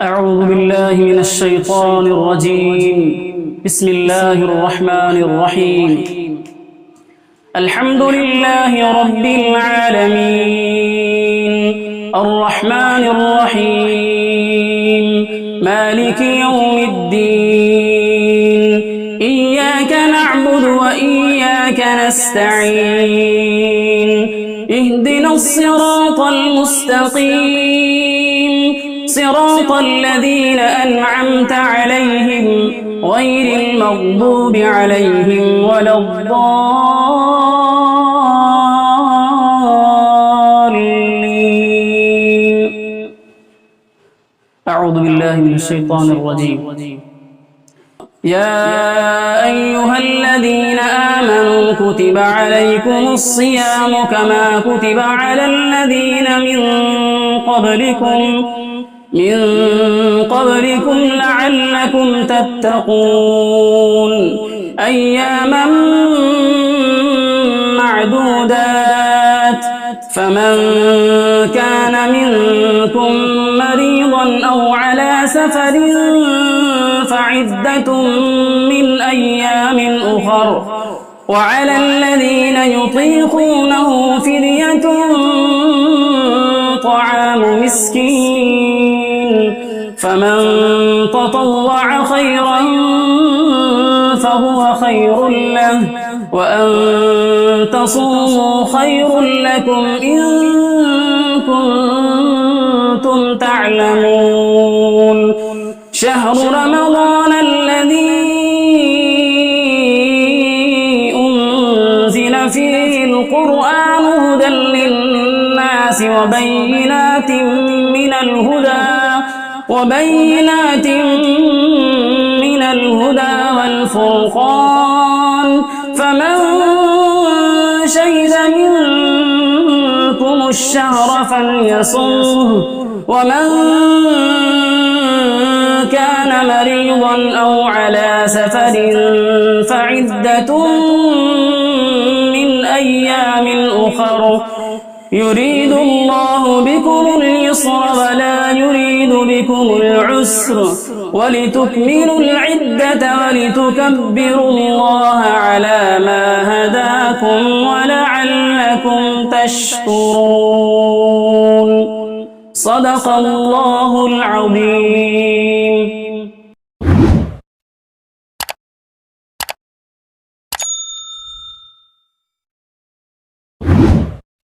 أعوذ بالله من الشيطان الرجيم. بسم الله الرحمن الرحيم. الحمد لله رب العالمين الرحمن الرحيم مالك يوم الدين إياك نعبد وإياك نستعين اهدنا الصراط المستقيم صراط الذين أنعمت عليهم غير المغضوب عليهم ولا الضالين. أعوذ بالله من الشيطان الرجيم. يا أيها الذين آمنوا كتب عليكم الصيام كما كتب على الذين من قبلكم لعلكم تتقون أياما معدودات فمن كان منكم مريضا أو على سفر فعدة من أيام أخر وعلى الذين يطيقونه فدية طعام مسكين فمن تطوع خيرا فهو خير له وأن تصوموا خير لكم إن كنتم تعلمون. شهر رمضان الذي أنزل فيه القرآن هدى للناس وبينات من الهدى والفرقان فمن شهد منكم الشهر فليصمه ومن كان مريضا أو على سفر فعدة من أيام أخر يريد الله بكم اليسر ولا يريد بكم العسر ولتكملوا العدة ولتكبروا الله على ما هداكم ولعلكم تشكرون. صدق الله العظيم.